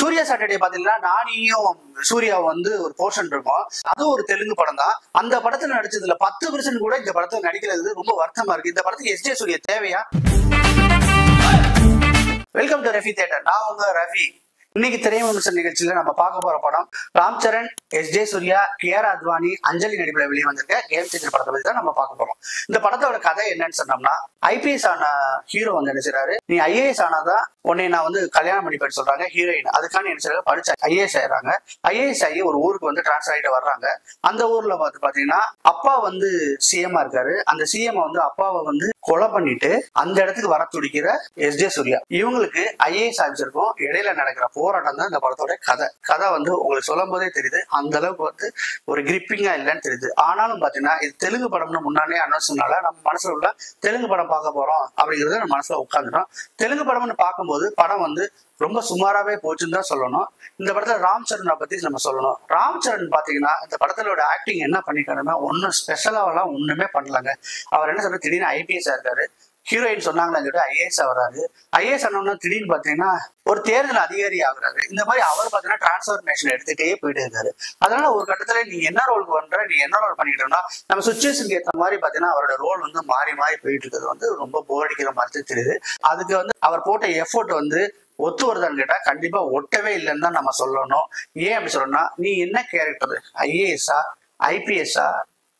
Surya Saturday பாத்தீங்கன்னா நானியும் சூர்யா வந்து ஒரு போர்ஷன் இருக்கும். அது ஒரு தெலுங்கு படம் தான். அந்த படத்துல நடிச்சதுல 10% கூட இந்த படத்துல நடிக்கிறது ரொம்ப வருத்தமா இருக்கு. இந்த படத்துக்கு எஸ்ஜே சூர்யா தேவையா? Welcome to Rafi theatre. நான் உங்க ரவி. இன்னைக்கு திரைவிமர்சன நிகழ்ச்சியில நம்ம பார்க்க போற படம் ராம் சரண், எஸ்ஜே சூர்யா, கியாரா அத்வானி, அஞ்சலி நடிப்புல வெளியே வந்திருக்க கேம் சேஞ்சர் படத்தை பத்தி தான் நம்ம பார்க்க போறோம். இந்த படத்தோட கதை என்னன்னு சொன்னோம்னா, ஐபிஎஸ் ஆன ஹீரோ வந்து என்ன செய்றாரு, நீ ஐஏஎஸ் ஆனாதான் உன்னை நான் வந்து கல்யாணம் பண்ணிப்பேன்னு சொல்றாங்க ஹீரோயின். அதுக்கான என்ன செய்யறாங்க, படிச்சு ஐஏஎஸ் ஆயிடுறாங்க. ஐஏஎஸ் ஆகி ஒரு ஊருக்கு வந்து டிரான்ஸ்ஃபர் ஆகிட்டு வர்றாங்க. அந்த ஊர்ல பாத்தீங்கன்னா அப்பா வந்து சிஎம்மா இருக்காரு. அந்த சிஎம் வந்து அப்பாவை வந்து கொலை பண்ணிட்டு அந்த இடத்துக்கு வர துடிக்கிற எஸ்ஜே சூர்யா. இவங்களுக்கு ஐஏஎஸ் ஆஃபீஸருக்கும் இடையில நடக்கிற போராட்டம் தான் இந்த படத்தோட கதை வந்து உங்களுக்கு சொல்லும் போதே தெரியுது. அந்த அளவுக்கு வந்து ஒரு கிரிப்பிங்கா இல்லைன்னு தெரியுது. ஆனாலும் பாத்தீங்கன்னா இது தெலுங்கு படம்னு முன்னாடியே அனௌன்ஸ்னால நம்ம மனசுல உள்ள தெலுங்கு படம் பார்க்க போறோம் அப்படிங்கறத நம்ம மனசுல உட்காந்துட்டோம். தெலுங்கு படம்னு பார்க்கும்போது படம் வந்து ரொம்ப சுமாராவே போச்சுன்னு தான் சொல்லணும். இந்த படத்துல ராம் சரணை பத்தி நம்ம சொல்லணும். ராம் சரண் பாத்தீங்கன்னா இந்த படத்தோட ஆக்டிங் என்ன பண்ணிருக்காருன்னா ஒன்னும் ஸ்பெஷலாவெல்லாம் ஒண்ணுமே பண்ணலங்க. அவர் என்ன சொல்ற, திடீர்னு ஐபிஎஸ் இருக்காரு. ஹீரோயின் சொன்னாங்கன்னு சொல்லிட்டு ஐஏஎஸ் ஆகுறாரு. ஐஏஎஸ் ஆனோம்னா திடீர்னு பாத்தீங்கன்னா ஒரு தேர்தல் அதிகாரி ஆகுறாரு. இந்த மாதிரி அவர் பாத்தீங்கன்னா டிரான்ஸ்பர்மேஷன் எடுத்துட்டே போயிட்டு இருக்காரு. அதனால ஒரு கட்டத்துல நீ என்ன ரோலுக்கு பண்ற, நீ என்ன ரோல் பண்ணிக்கிட்டோம்னா நம்ம சுச்சுவேஷனுக்கு ஏற்ற மாதிரி பாத்தீங்கன்னா அவரோட ரோல் வந்து மாறி மாறி போயிட்டு இருக்கிறது வந்து ரொம்ப போர் அடிக்கிற மாதிரி தெரியுது. அதுக்கு வந்து அவர் போட்ட எஃபோர்ட் வந்து ஒத்து வருதான்னு கேட்டா கண்டிப்பா ஒட்டவே இல்லைன்னு தான் நம்ம சொல்லணும். ஏன் அப்படி சொல்லணும்னா, நீ என்ன கேரக்டர், ஐஏஎஸ்ஆ, ஐபிஎஸ்ஆ,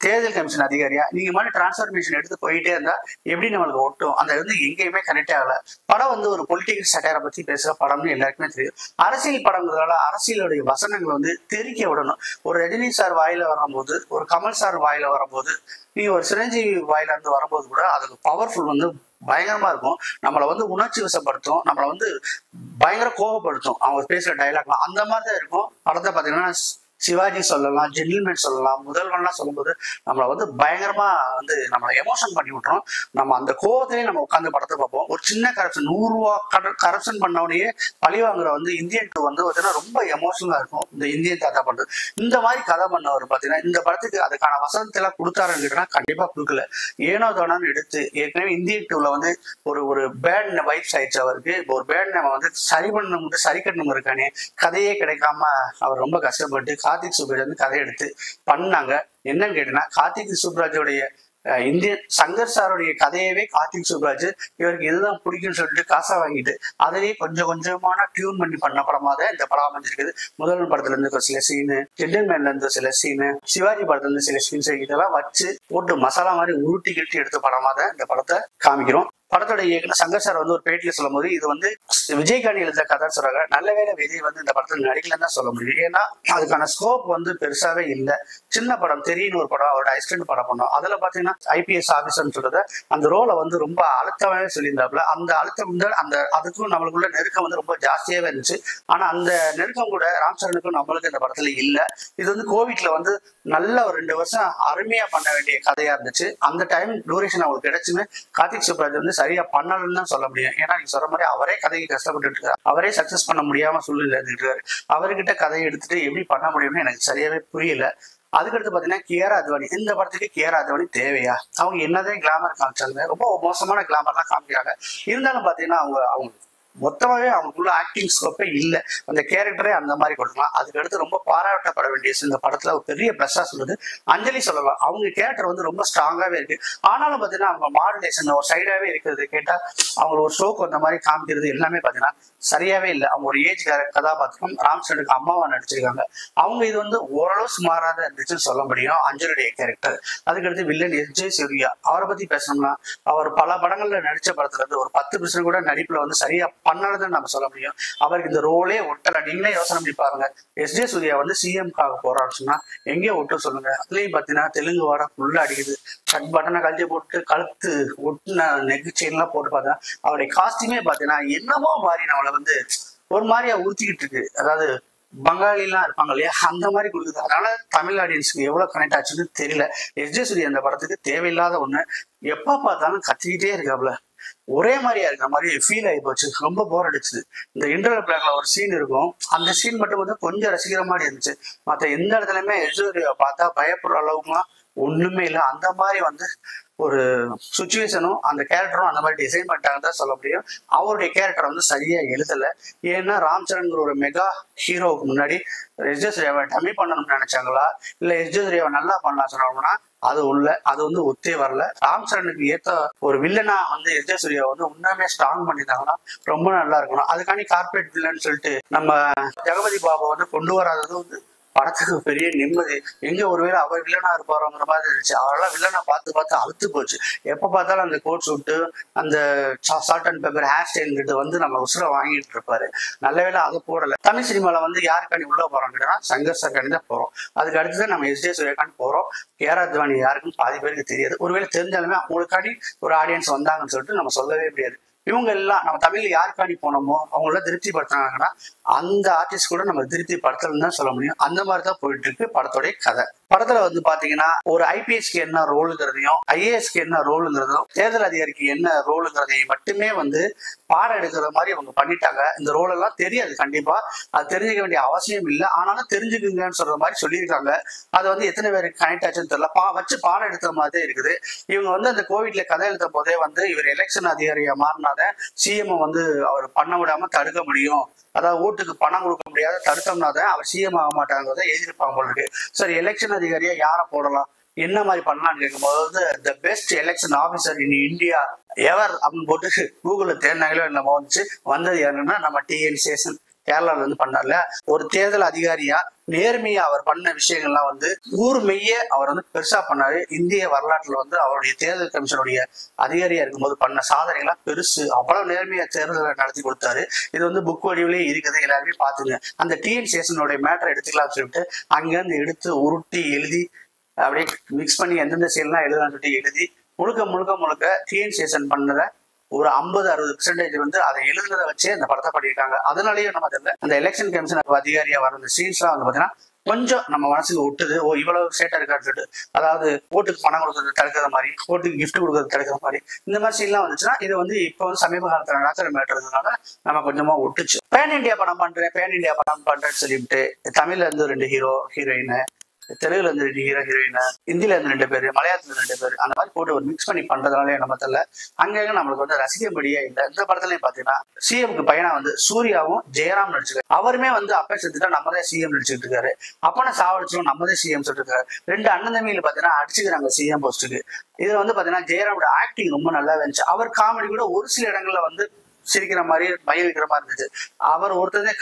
தேர்தல் கமிஷன் அதிகாரியா, நீங்க மாதிரி டிரான்ஸ்பர்மேஷன் எடுத்து போயிட்டே இருந்தா எப்படி நம்மளுக்கு ஒட்டும்? அந்த வந்து எங்கேயுமே கனெக்ட் ஆகல. படம் வந்து ஒரு பொலிட்டிக்கல் சட்டையரை பத்தி பேசுற படம்னு எல்லாருக்குமே தெரியும். அரசியல் படங்கிறதால அரசியலுடைய வசனங்கள் வந்து தெரிக்க விடணும். ஒரு ரஜினி சார் வாயில வரும்போது, ஒரு கமல் சார் வாயில வரும்போது, நீ ஒரு சிரஞ்சீவி வாயில இருந்து வரும்போது கூட அதுக்கு பவர்ஃபுல் வந்து பயங்கரமா இருக்கும். நம்மளை வந்து உணர்ச்சி வசப்படுத்தும், நம்மளை வந்து பயங்கர கோபப்படுத்தும் அவங்க பேசுற டைலாக்லாம். அந்த மாதிரி தான் இருக்கும். படத்தை பாத்தீங்கன்னா சிவாஜி சொல்லலாம், ஜென்டில்மேன் சொல்லலாம், முதல்வன்லாம் சொல்லும்போது நம்மளை வந்து பயங்கரமா வந்து நம்மளை எமோஷன் பண்ணி விட்டுரும். நம்ம அந்த கோவத்திலேயே நம்ம உட்காந்து படத்தை பார்ப்போம். ஒரு சின்ன கரப்ஷன், 100 ரூபா கரப்ஷன் பண்ணவனையே பழி வாங்குற வந்து இந்தியன் 2 வந்து பார்த்தீங்கன்னா ரொம்ப எமோஷனலா இருக்கும். இந்த இந்தியன் தாத்தா பண்றது இந்த மாதிரி கதை பண்ணவர் பார்த்தீங்கன்னா இந்த படத்துக்கு அதுக்கான வசனத்தை எல்லாம் கொடுத்தாருன்னு கேட்டா கண்டிப்பா கொடுக்கல. ஏனோ தானோன்னு எடுத்து ஏற்கனவே இந்தியன் 2ல வந்து ஒரு பேட் வைப்ஸ் ஆயிடுச்சு அவருக்கு. ஒரு பேட் நம்ம வந்து சரி பண்ணணும், சரி கட்டணும் இருக்கானே, கதையே கிடைக்காம அவர் ரொம்ப கஷ்டப்பட்டு கார்த்திக் சுப்ராஜ் வந்து கதை எடுத்து பண்ணாங்க. என்னன்னு கேட்டீங்கன்னா, கார்த்திக் சுப்ராஜோடைய இந்தியன் சங்கர் சாருடைய கதையவே கார்த்திக் சுப்ராஜ் இவருக்கு இதுதான் பிடிக்கும்னு சொல்லிட்டு காசை வாங்கிட்டு அதையே கொஞ்சம் கொஞ்சமான டியூன் பண்ணி பண்ண படமா தான் இந்த படம் அமைஞ்சிருக்குது. முதல் படத்துல இருந்து சில சீனு, ஜென்டில்மேன்ல இருந்து சில சீனு, சிவாஜி படத்துல இருந்து சில சீன்ஸ் இதெல்லாம் வச்சு போட்டு மசாலா மாதிரி உருட்டி கிட்டி எடுத்த படமா தான் இந்த படத்தை காமிக்கிறோம். படத்தோட இயக்குனர் சங்கர் சார் வந்து ஒரு பேட்டியில சொல்லும் போது இது வந்து விஜய்காண்டி எழுத கதை சொல்றாங்க. நல்ல வேளை விஜய் வந்து இந்த படத்துல நடிக்கலன்னு தான் சொல்ல முடியும். ஏன்னா அதுக்கான ஸ்கோப் வந்து பெருசாவே இல்லை. சின்ன படம் தெரியுன்னு ஒரு படம், அவரோட அசிஸ்டன்ட் படம் பண்ணோம். அதுல பாத்தீங்கன்னா ஐபிஎஸ் ஆபீசர்னு சொல்றத அந்த ரோலை வந்து ரொம்ப அழுத்தமாவே சொல்லியிருந்தாப்புல. அந்த அழுத்தம் வந்து அந்த அதுக்கும் நம்மளுக்குள்ள நெருக்கம் வந்து ரொம்ப ஜாஸ்தியாவே இருந்துச்சு. ஆனா அந்த நெருக்கம் கூட ராம் சரணுக்கும் நம்மளுக்கு இந்த படத்துல இல்ல. இது வந்து கோவிட்ல வந்து நல்ல ஒரு 2 வருஷம் அருமையா பண்ண வேண்டிய கதையா இருந்துச்சு. அந்த டைம் டூரேஷன் அவங்களுக்கு கிடைச்சுமே கார்த்திக் சுப்ராஜ் வந்து சரியா பண்ணலன்னு தான் சொல்ல முடியும். ஏன்னா நீங்க சொல்ற மாதிரி அவரே கதைக்கு கஷ்டப்பட்டு இருக்காரு, அவரே சக்சஸ் பண்ண முடியாம சூழ்நிலை இருந்துட்டு இருக்காரு. அவர்கிட்ட கதையை எடுத்துட்டு எப்படி பண்ண முடியும்னு எனக்கு சரியாவே புரியல. அதுக்கடுத்து பாத்தீங்கன்னா கியாரா அத்வானி. இந்த படத்துக்கு கியாரா அத்வானி தேவையா? அவங்க என்னதான் கிளாமர் காமிச்சாலுமே ரொம்ப மோசமான கிளாமர்லாம் காமிக்கிறாங்க. இருந்தாலும் பாத்தீங்கன்னா அவங்க மொத்தமாவே அவங்களுக்குள்ள ஆக்டிங் ஸ்கோப்பே இல்லை. அந்த கேரக்டரே அந்த மாதிரி கொடுக்கலாம். அதுக்கடுத்து ரொம்ப பாராட்டப்பட வேண்டிய இந்த படத்துல ஒரு பெரிய பிளஸ்ஸா சொல்றது அஞ்சலி சொல்லலாம். அவங்க கேரக்டர் வந்து ரொம்ப ஸ்ட்ராங்காவே இருக்கு. ஆனாலும் பாத்தீங்கன்னா அவங்க மாடுலேஷன் ஒரு சைடாவே இருக்கிறது கேட்டா அவங்க ஒரு ஷோக்கு அந்த மாதிரி காமிக்கிறது எல்லாமே பாத்தீங்கன்னா சரியாவே இல்லை. அவங்க ஒரு ஏஜ் கதாபாத்திரம் ராம் சரணுக்கு அம்மாவா நடிச்சிருக்காங்க. அவங்க இது வந்து ஓரளவு சுமாராக இருந்துச்சுன்னு சொல்ல முடியும் அஞ்சலியுடைய கேரக்டர். அதுக்கடுத்து வில்லன் எஸ்ஜே சூர்யா, அவரை பத்தி பேசணும்னா அவர் பல படங்கள்ல நடிச்ச படத்துல இருந்து ஒரு 10% கூட நடிப்புல வந்து சரியா பண்ணலன்னு நம்ம சொல்ல முடியும். அவருக்கு இந்த ரோலே ஒட்டல. நீங்களே யோசனை பண்ணி பாருங்க. எஸ்ஜே சூர்யா வந்து சிஎம்காக போறான்னு சொன்னா எங்கேயோ ஒட்டு சொல்லுங்க. அதுலயும் பாத்தீங்கன்னா தெலுங்கு வாட ஃபுல்லா அடிக்குது. கட் பட்டனை கழட்டி போட்டு கழுத்து ஒட்டுன நெக் செயின் எல்லாம் போட்டு பார்த்தா அவருடைய காஸ்டியூமே பாத்தீங்கன்னா என்னமோ மாதிரி நம்மளை வந்து ஒரு மாதிரியா உறுத்திக்கிட்டு இருக்கு. அதாவது பங்காளிலாம் இருப்பாங்க இல்லையா, அந்த மாதிரி கொடுக்குது. அதனால தமிழ் ஆடியன்ஸுக்கு எவ்வளவு கனெக்ட் ஆச்சுன்னு தெரியல. எஸ்ஜே சூர்யா அந்த படத்துக்கு தேவையில்லாத ஒண்ணு. எப்ப பார்த்தாலும் கத்திக்கிட்டே இருக்காப்ல, ஒரே மாதிரியா இருக்கிற மாதிரி ஃபீல் ஆகி போச்சு. ரொம்ப போர் அடிச்சுது. இந்த இன்டர்வல் பிளாக்ல ஒரு சீன் இருக்கும். அந்த சீன் மட்டும் வந்து கொஞ்சம் ரசிக்கிற மாதிரி இருந்துச்சு. மற்ற எந்த இடத்துலயுமே எஸ்ஜே சூர்யா பார்த்தா பயப்படுற அளவுக்குலாம் ஒண்ணுமே இல்லை. அந்த மாதிரி வந்து ஒரு சுச்சுவேஷனும் அந்த கேரக்டரும் அந்த மாதிரி டிசைன் பண்ணிட்டாங்கன்னு தான் சொல்ல முடியும். அவருடைய கேரக்டர் வந்து சரியா எழுதலை. ஏன்னா ராம் சரண்ங்கிற ஒரு மெகா ஹீரோவுக்கு முன்னாடி எஸ் ஜே சூர்யாவை டம்மி பண்ணணும்னு நினைச்சாங்களா, இல்ல எஸ் ஜே சூர்யாவை நல்லா பண்ணலாம் சொன்னாங்கன்னா அது வந்து ஒத்தே வரல. ராம் சரணுக்கு ஏத்த ஒரு வில்லனா வந்து எஸ் ஜே சூர்யா வந்து உண்மையுமே ஸ்ட்ராங் பண்ணியிருந்தாங்கன்னா ரொம்ப நல்லா இருக்கணும். அதுக்காண்டி கார்பரேட் வில்லன்னு சொல்லிட்டு நம்ம ஜெகபதி பாபா வந்து கொண்டு வராதது வந்து படத்துக்கு பெரிய நிம்மதி. எங்க ஒருவேளை அவர் வில்லனா இருப்பாரோங்கிற மாதிரி இருந்துச்சு. அவரெல்லாம் வில்லனா பார்த்து பார்த்து அழுத்து போச்சு. எப்ப பார்த்தாலும் அந்த கோட் சூட்டு, அந்த salt and pepper hair style வந்து நம்ம உசுரை வாங்கிட்டு இருப்பாரு. நல்ல வேளை அதை போடல. தமிழ் சினிமால வந்து யாருக்காண்டி உள்ள போறோம்னா சங்கர் சார்காண்டி தான் போறோம். அதுக்கு அடுத்துதான் நம்ம எஸ் ஜே சூர்யாக்காண்டி போறோம். கே.ஆர். அத்வானி யாருக்குன்னு பாதி பேருக்கு தெரியாது. ஒருவேளை தெரிஞ்சாலுமே அவங்களுக்காண்டி ஒரு ஆடியன்ஸ் வந்தாங்கன்னு சொல்லிட்டு நம்ம சொல்லவே முடியாது. இவங்க எல்லாம் நம்ம தமிழ்ல யாருக்காண்டி போனோமோ அவங்கள திருப்தி படுத்தினாங்கன்னா அந்த ஆர்டிஸ்ட் கூட நம்ம திருப்தி படுத்தலன்னு தான் சொல்ல முடியும். அந்த மாதிரிதான் போயிட்டு இருக்கு படத்தோடைய கதை. படத்துல வந்து பாத்தீங்கன்னா ஒரு ஐபிஎஸ்க்கு என்ன ரோலுங்கிறதையும் ஐஏஎஸ்க்கு என்ன ரோலுங்கிறதும் தேர்தல் அதிகாரிக்கு என்ன ரோலுங்கிறதையும் மட்டுமே வந்து பாடம் எடுக்கிற மாதிரி அவங்க பண்ணிட்டாங்க. இந்த ரோல் எல்லாம் தெரியாது, கண்டிப்பா அது தெரிஞ்சுக்க வேண்டிய அவசியம் இல்லை. ஆனாலும் தெரிஞ்சுக்குங்கன்னு சொல்ற மாதிரி சொல்லியிருக்காங்க. அது வந்து எத்தனை பேருக்கு கனெக்ட் ஆச்சுன்னு தெரியல. வச்சு பாடம் எடுக்கிற மாதிரி இருக்குது. இவங்க வந்து அந்த கோவிட்ல கதை எழுத போதே வந்து இவர் எலெக்ஷன் அதிகாரியா மாறினாத சிஎம் வந்து அவர் பண்ண விடாம தடுக்க முடியும், அதாவது ஓட்டுக்கு பணம் கொடுக்க முடியாத தடுத்தோம்னா தான் அவர் சிஎம் ஆக மாட்டாங்கிறத எழுதியிருப்பாங்க போல இருக்கு. சரி, எலெக்ஷன் அதிகாரியா யாரை போடலாம், என்ன மாதிரி பண்ணலாம்னு கேட்கும்போது வந்து the best election officer in India ever அப்படின்னு போட்டு கூகுள்ல தேடினாங்களோ நம்ம வந்தது யாருன்னா நம்ம டிஎன் சேஷன் கேரளால வந்து பண்ணார்ல. ஒரு தேர்தல் அதிகாரியா நேர்மையா அவர் பண்ண விஷயங்கள்லாம் வந்து கூர்மைய அவர் வந்து பெருசா பண்ணாரு. இந்திய வரலாற்றுல வந்து அவருடைய தேர்தல் கமிஷனுடைய அதிகாரியா இருக்கும்போது பண்ண சாதனைகள்லாம் பெருசு. அவ்வளவு நேர்மையா தேர்தலை நடத்தி கொடுத்தாரு. இது வந்து புக் வடிவிலேயே இருக்குது, எல்லாருமே பாத்துங்க. அந்த டிஎன் சேஷனுடைய மேட்டரை எடுத்துக்கலாம்னு சொல்லிட்டு அங்கிருந்து எடுத்து உருட்டி எழுதி அப்படியே மிக்ஸ் பண்ணி எந்தெந்த செயல்லாம் எழுதலாம்னு சொல்லிட்டு எழுதி முழுக்க டிஎன் சேஷன் பண்ணத ஒரு 50-60% வந்து அதை எழுதுனதை வச்சே அந்த படத்தை பண்ணியிருக்காங்க. அதனாலயே நம்ம தெரியல அந்த எலெக்ஷன் கமிஷன் அதிகாரியா வர அந்த சீன்ஸ்லாம் வந்து பாத்தீங்கன்னா கொஞ்சம் நம்ம மனசுக்கு ஒட்டுது. ஓ, இவ்வளவு சேட்டா இருக்கான்னு சொல்லிட்டு, அதாவது ஓட்டுக்கு பணம் கொடுக்கறது தடுக்கிற மாதிரி, ஓட்டுக்கு கிஃப்ட் கொடுக்கறது தடுக்கிற மாதிரி இந்த மாதிரி சீன்லாம் வந்துச்சுன்னா இது வந்து இப்போ வந்து சமீப காலத்துல நடக்கிற மேட்டர்னால நம்ம கொஞ்சமா ஒட்டுச்சு. பேன் இண்டியா படம் பண்றேன்னு சொல்லிட்டு தமிழ்ல இருந்து 2 ஹீரோயின், தெலுங்குல இருந்து 2 ஹீரோயின், ஹிந்தில இருந்து 2 பேர், மலையாளத்துல இருந்து 2 பேர், அந்த மாதிரி போட்டு ஒரு மிக்ஸ் பண்ணி பண்றதுனாலே நம்ம தெரியல அங்கங்க நம்மளுக்கு வந்து ரசிக்கும்படியா இல்லை. இந்த படத்துலயும் பாத்தீங்கன்னா சிஎம்க்கு பையனா வந்து சூர்யாவும் ஜெயராம் நடிச்சிருக்காரு. அவருமே வந்து அப்பா செத்துட்டா நம்மதான் சிஎம் நடிச்சுட்டு இருக்காரு, அப்பனா சாவடிச்சோம் நம்மதே சிஎம் சொல்லிட்டு இருக்காரு. 2 அண்ணன் தம்பியில பாத்தீங்கன்னா அடிச்சுக்கிறாங்க சிஎம் போஸ்ட்டுக்கு. இதுல வந்து பாத்தீங்கன்னா ஜெயராமோட ஆக்டிங் ரொம்ப நல்லா இருந்துச்சு. அவர் காமெடி கூட ஒரு சில இடங்கள்ல வந்து சிரிக்கிற மாதிரி பயம் வைக்கிற மாதிரி இருந்துச்சு. அவர் ஒருத்ததே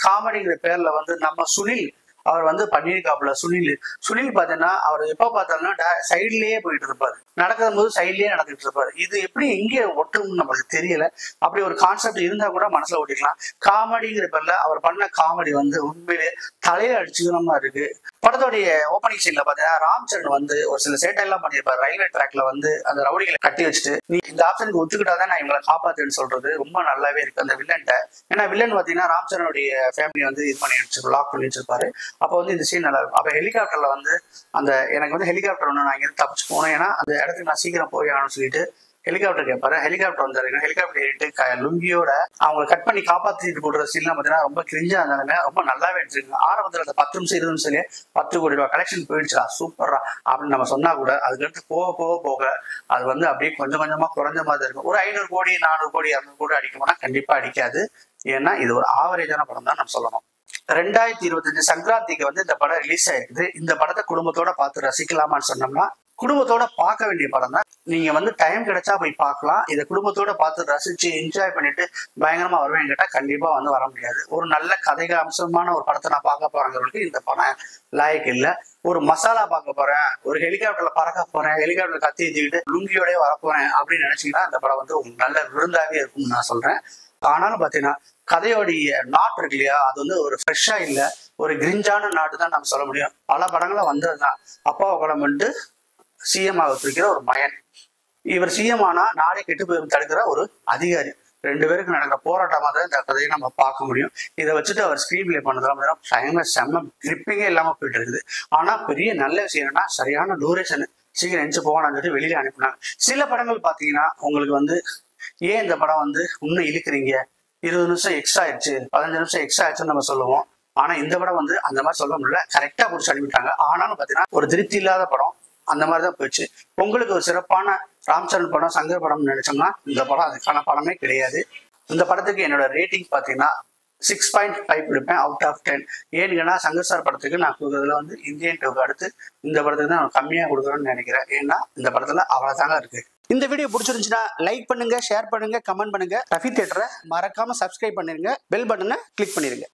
காமெடிங்கிற பேர்ல வந்து நம்ம சுனில் அவர் வந்து பண்ணியிருக்காப்புல. சுனில் பாத்தீங்கன்னா அவர் எப்ப பார்த்தாலும்னா சைட்லயே போயிட்டு இருப்பாரு, நடக்கிற போது சைட்லயே நடந்துட்டு இருப்பாரு. இது எப்படி எங்கே ஒட்டும்னு நம்மளுக்கு தெரியல. அப்படி ஒரு கான்செப்ட் இருந்தா கூட மனசுல ஓட்டிக்கலாம். காமெடிங்கிற பேர்ல அவர் பண்ண காமெடி வந்து உண்மையிலே தலையில அடிச்சுக்கிற மாதிரி இருக்கு. படத்தோடைய ஓப்பனிங் சீன்ல பாத்தீங்கன்னா ராம் சரண் வந்து ஒரு சில சேட்டையெல்லாம் பண்ணியிருப்பாரு. ரயில்வே ட்ராக்ல வந்து அந்த ரவுடிகளை கட்டி வச்சுட்டு நீ இந்த ஆப்ஷனுக்கு ஒத்துக்கிட்டாதான் நான் இவங்களை காப்பாத்துன்னு சொல்றது ரொம்ப நல்லாவே இருக்கு அந்த வில்லன்ட்ட. ஏன்னா வில்லன் பாத்தீங்கன்னா ராம் சரணுடைய ஃபேமிலி வந்து இது பண்ணி வச்சிருப்பாரு, லாக் பண்ணி வச்சிருப்பாரு. அப்போ வந்து இந்த சீன் நல்லா இருக்கும். அப்ப ஹெலிகாப்டர்ல வந்து அந்த எனக்கு வந்து ஹெலிகாப்டர் ஒன்று நான் இங்கிருந்து தப்பிச்சு போனேன், ஏன்னா அந்த இடத்துக்கு நான் சீக்கிரம் போய் ஆகணும்னு சொல்லிட்டு ஹெலிகாப்டர் கேட்பாரு. ஹெலிகாப்டர் வந்தாரு. ஹெலிகாப்டர் ஏறிட்டு லுங்கியோட அவங்க கட் பண்ணி காப்பாத்திட்டு போடுற சீன்லாம் பாத்தீங்கன்னா ரொம்ப கிரிஞ்சா இருந்தாலுமே ரொம்ப நல்லாவே எடுத்துருங்க. ஆரம்பத்துல அந்த 10 நிமிஷம் 20 நிமிஷத்துலயே 10 கோடி ரூபாய் கலெக்ஷன் போயிடுச்சா, சூப்பரா அப்படின்னு நம்ம சொன்னா கூட அதுக்கடுத்து போக அது வந்து அப்படியே கொஞ்சம் கொஞ்சமா குறைஞ்ச மாதிரி இருக்கும். ஒரு 500 கோடி 400 கோடி 200 கோடி அடிக்குமானா கண்டிப்பா அடிக்காது. ஏன்னா இது ஒரு ஆவரேஜான படம் தான் நம்ம சொல்லணும். 2025 சங்கராந்திக்கு வந்து இந்த படம் ரிலீஸ் ஆயிருக்குது. இந்த படத்தை குடும்பத்தோட பார்த்து ரசிக்கலாமான்னு சொன்னோம்னா குடும்பத்தோட பார்க்க வேண்டிய படம் தான். நீங்க வந்து டைம் கிடைச்சா போய் பார்க்கலாம். இதை குடும்பத்தோட பார்த்து ரசிச்சு என்ஜாய் பண்ணிட்டு பயங்கரமா வருவேன்னு கேட்டா கண்டிப்பா வந்து வர முடியாது. ஒரு நல்ல கதைகள் அம்சமான ஒரு படத்தை நான் பார்க்க போறேங்கிறவங்களுக்கு இந்த படம் லாயக்கு இல்லை. ஒரு மசாலா பார்க்க போறேன், ஒரு ஹெலிகாப்டர்ல பறக்க போறேன், ஹெலிகாப்டர் கத்தி ஏற்றிக்கிட்டு லுங்கியோடய வரப்போறேன் அப்படின்னு நினைச்சீங்கன்னா அந்த படம் வந்து உங்களுக்கு நல்ல விருந்தாவே இருக்கும்னு நான் சொல்றேன். ஆனாலும் பாத்தீங்கன்னா கதையோடைய நாட் இருக்கு இல்லையா, அது வந்து ஒரு ஃப்ரெஷ்ஷா இல்ல, ஒரு கிரிஞ்சான நாட்டு தான் நம்ம சொல்ல முடியும். பல படங்களும் வந்ததுதான். அப்பாவை படம் பண்ணிட்டு சிஎம் ஆகிருக்கிற ஒரு மயன், இவர் சிஎம் ஆனா நாடே கெட்டு போய் தடுக்கிற ஒரு அதிகாரி, 2 பேருக்கு நடக்கிற போராட்டமா தான் இந்த கதையை நம்ம பார்க்க முடியும். இதை வச்சுட்டு அவர் ஸ்கிரீன் பிளே பண்ணதெல்லாம் செம்ம கிரிப்பிங்கே இல்லாம போயிட்டு இருக்குது. ஆனா பெரிய நல்ல விஷயம் என்னன்னா சரியான டூரேஷன், சீக்கிரம் எஞ்சி போகலாம்னு சொல்லிட்டு வெளியில அனுப்பினாங்க. சில படங்கள் பாத்தீங்கன்னா உங்களுக்கு வந்து ஏன் இந்த படம் வந்து இன்னும் இழுக்கிறீங்க, 20 நிமிஷம் எக்ஸ்ட்ரா ஆயிடுச்சு, 15 நிமிஷம் எக்ஸ்ட்ரா ஆயிடுச்சுன்னு நம்ம சொல்லுவோம். ஆனா இந்த படம் வந்து அந்த மாதிரி சொல்ல முடியல, கரெக்டா பிடிச்சி அனுப்பிட்டாங்க. ஆனாலும் பாத்தீங்கன்னா ஒரு திருப்தி இல்லாத படம். அந்த மாதிரிதான் போயிடுச்சு. உங்களுக்கு ஒரு சிறப்பான ராம் சரண் படம், சங்கர் படம் நினைச்சோம்னா இந்த படம் அதுக்கான படமே கிடையாது. இந்த படத்துக்கு என்னோட ரேட்டிங் பார்த்தீங்கன்னா 6.5 கொடுப்பேன் அவுட் ஆஃப் 10. ஏன்னா சங்கர் சார் படத்துக்கு நான் கொடுக்குறதுல வந்து இந்தியன் 2க்கு அடுத்து இந்த படத்துக்கு தான் நான் கம்மியாக கொடுக்குறேன்னு நினைக்கிறேன். ஏன்னா இந்த படத்துல அவ்வளோதாங்க இருக்கு. இந்த வீடியோ பிடிச்சிருந்துச்சுன்னா லைக் பண்ணுங்க, ஷேர் பண்ணுங்க, கமெண்ட் பண்ணுங்க. ரஃபி தியேட்டரை மறக்காம சப்ஸ்கிரைப் பண்ணிருங்க, பெல் பட்டனை கிளிக் பண்ணிருங்க.